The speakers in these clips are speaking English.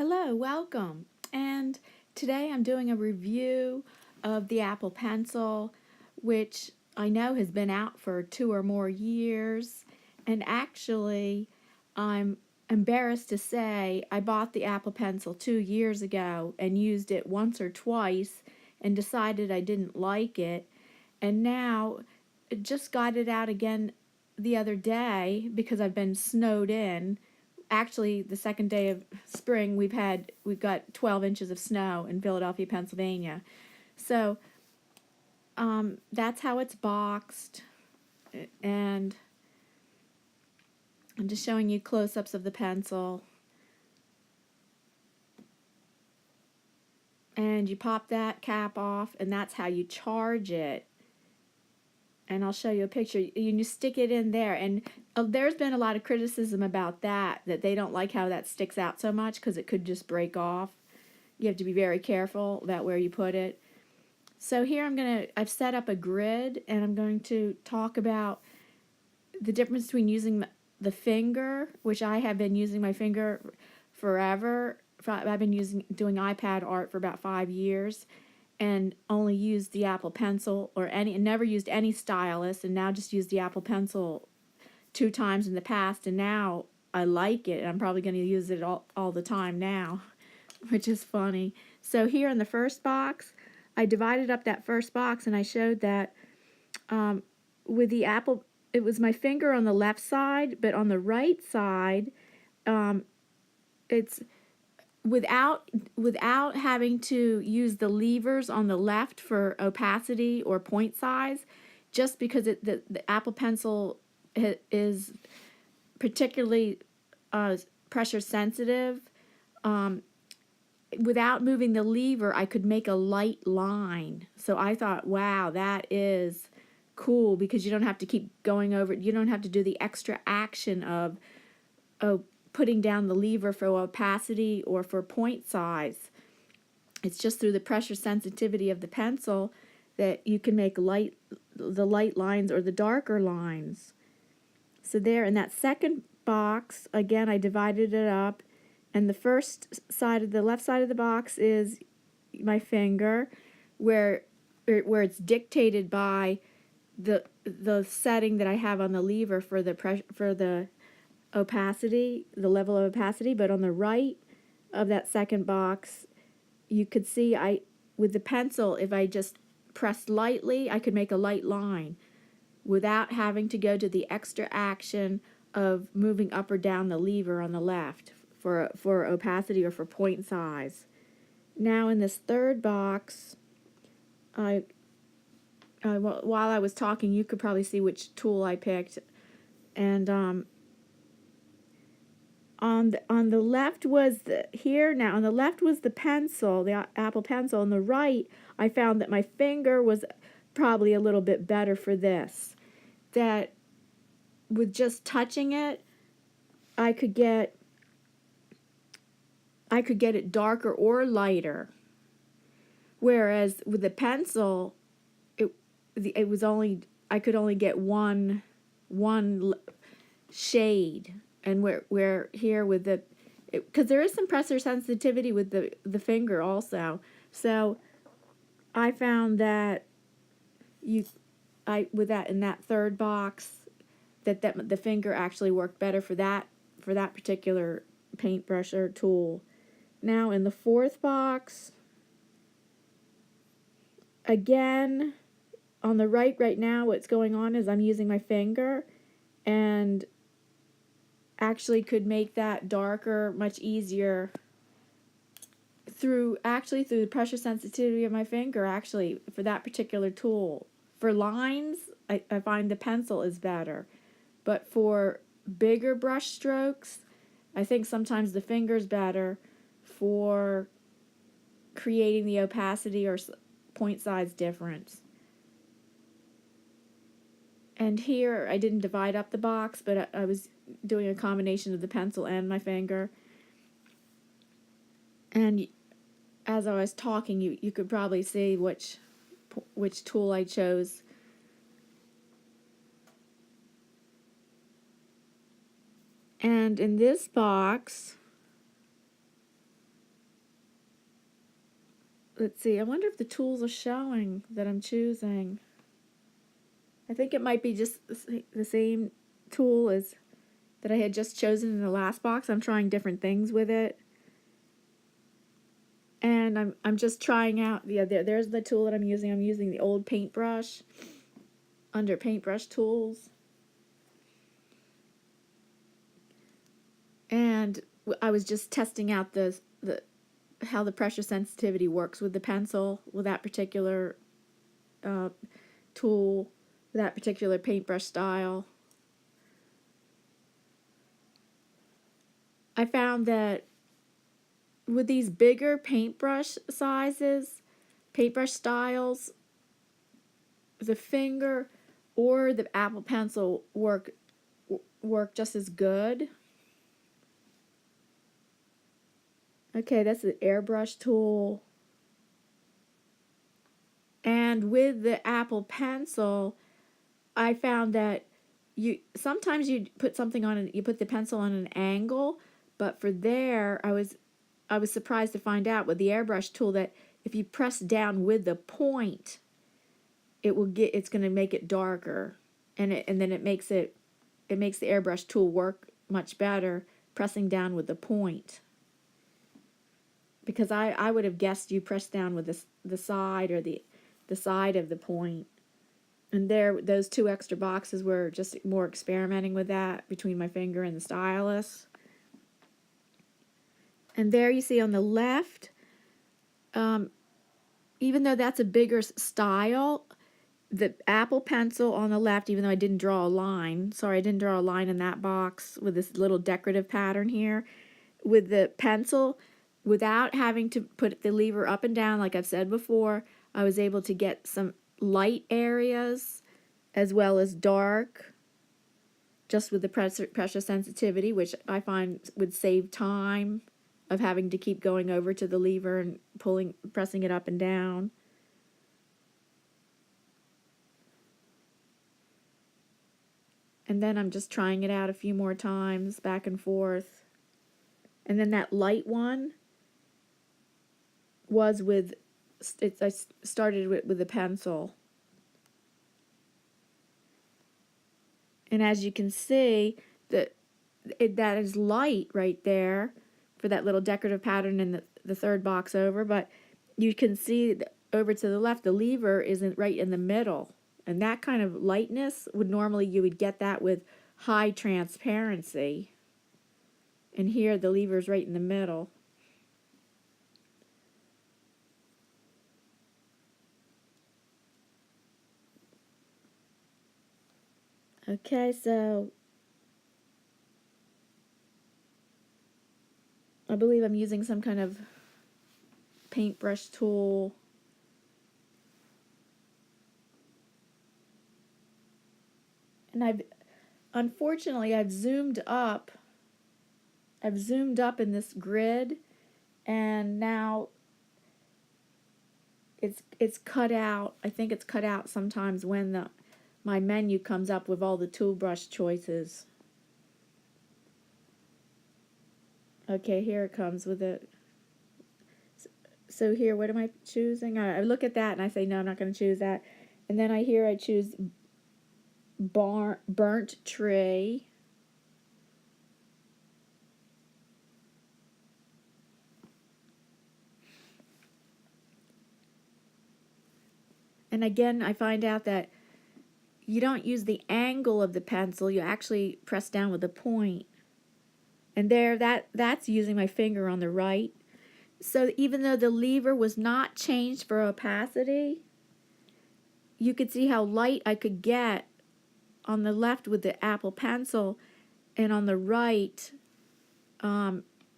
Hello, welcome. And today I'm doing a review of the Apple Pencil, which I know has been out for 2 or more years. And actually, I'm embarrassed to say I bought the Apple Pencil 2 years ago and used it once or twice and decided I didn't like it. And now just got it out again the other day because I've been snowed in. Actually, the second day of spring, we've got 12 inches of snow in Philadelphia, Pennsylvania. So that's how it's boxed, and I'm just showing you close-ups of the pencil. And you pop that cap off, and that's how you charge it. And I'll show you a picture. You stick it in there, and there's been a lot of criticism about that they don't like how that sticks out so much because it could just break off. You have to be very careful about where you put it. So here I've set up a grid, and I'm going to talk about the difference between using the finger, which I have been using my finger forever. I've been doing iPad art for about 5 years, and only used the Apple Pencil and never used any stylus, and now just used the Apple Pencil 2 times in the past, and now I like it, and I'm probably going to use it all the time now, which is funny. So here in the first box, I divided up that first box, and I showed that with the Apple, it was my finger on the left side, but on the right side, it's without having to use the levers on the left for opacity or point size, just because the Apple Pencil is particularly pressure sensitive. Without moving the lever, I could make a light line. So I thought, wow, that is cool, because you don't have to keep going over it. You don't have to do the extra action of putting down the lever for opacity or for point size. It's just through the pressure sensitivity of the pencil that you can make the light lines or the darker lines. So there in that second box, again, I divided it up, and the the left side of the box is my finger, where it's dictated by the setting that I have on the lever for the opacity, the level of opacity. But on the right of that second box, you could see with the pencil, if I just pressed lightly, I could make a light line without having to go to the extra action of moving up or down the lever on the left for opacity or for point size. Now in this third box, while I was talking, you could probably see which tool I picked. And on the left was on the left was the pencil, the Apple Pencil. On the right, I found that my finger was probably a little bit better for this. That with just touching it, I could get it darker or lighter. Whereas with the pencil, it was only, I could only get one shade. And where here with because there is some pressure sensitivity with the finger also. So I found that with that in that third box, that the finger actually worked better for that particular paintbrush or tool. Now in the fourth box, again, on the right now, what's going on is I'm using my finger, and actually could make that darker much easier through the pressure sensitivity of my finger, actually, for that particular tool. For lines, I find the pencil is better. But for bigger brush strokes, I think sometimes the finger's better for creating the opacity or point size difference. And here, I didn't divide up the box, but I was doing a combination of the pencil and my finger. And as I was talking, you could probably see which tool I chose. And in this box, let's see, I wonder if the tools are showing that I'm choosing. I think it might be just the same tool as that I had just chosen in the last box. I'm trying different things with it. And I'm just trying out, yeah, there's the tool that I'm using. I'm using the old paintbrush under paintbrush tools. And I was just testing out the how the pressure sensitivity works with the pencil, with that particular tool, with that particular paintbrush style. I found that with these bigger paintbrush sizes, paintbrush styles, the finger or the Apple Pencil work just as good. Okay, that's the airbrush tool. And with the Apple Pencil, I found that you sometimes you put something on it, you put the pencil on an angle, but for there I was surprised to find out with the airbrush tool that if you press down with the point, it's going to make it darker, and then it makes the airbrush tool work much better pressing down with the point. Because I would have guessed you press down with the side or the side of the point. And there, those two extra boxes were just more experimenting with that between my finger and the stylus. And there you see on the left, even though that's a bigger style, the Apple Pencil on the left, even though I didn't draw a line, sorry, I didn't draw a line in that box with this little decorative pattern here, with the pencil, without having to put the lever up and down like I've said before, I was able to get some light areas as well as dark, just with the pressure sensitivity, which I find would save time of having to keep going over to the lever and pressing it up and down. And then I'm just trying it out a few more times, back and forth. And then that light one was I started with the pencil. And as you can see, that is light right there for that little decorative pattern in the third box over. But you can see over to the left, the lever isn't right in the middle. And that kind of lightness you would get that with high transparency. And here the lever's right in the middle. Okay, so I believe I'm using some kind of paintbrush tool. And unfortunately I've zoomed up in this grid, and now it's cut out. I think it's cut out sometimes when my menu comes up with all the tool brush choices. Okay, here it comes with it. So here, what am I choosing? I look at that and I say, no, I'm not going to choose that. And then I choose burnt tree. And again, I find out that you don't use the angle of the pencil, you actually press down with the point. And there, that's using my finger on the right. So even though the lever was not changed for opacity, you could see how light I could get on the left with the Apple Pencil, and on the right,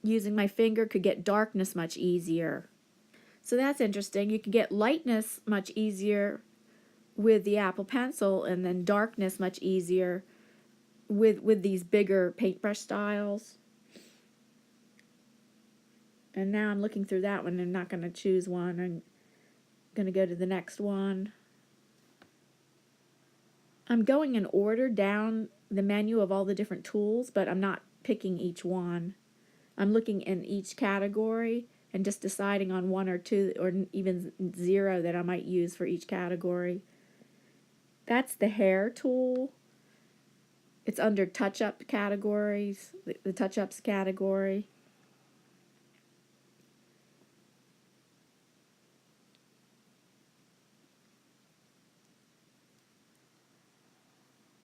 using my finger could get darkness much easier. So that's interesting. You can get lightness much easier with the Apple Pencil, and then darkness much easier with these bigger paintbrush styles. And now I'm looking through that one and not going to choose one. I'm going to go to the next one. I'm going in order down the menu of all the different tools, but I'm not picking each one. I'm looking in each category and just deciding on one or two or even zero that I might use for each category. That's the hair tool. It's under touch-up categories, the touch-ups category.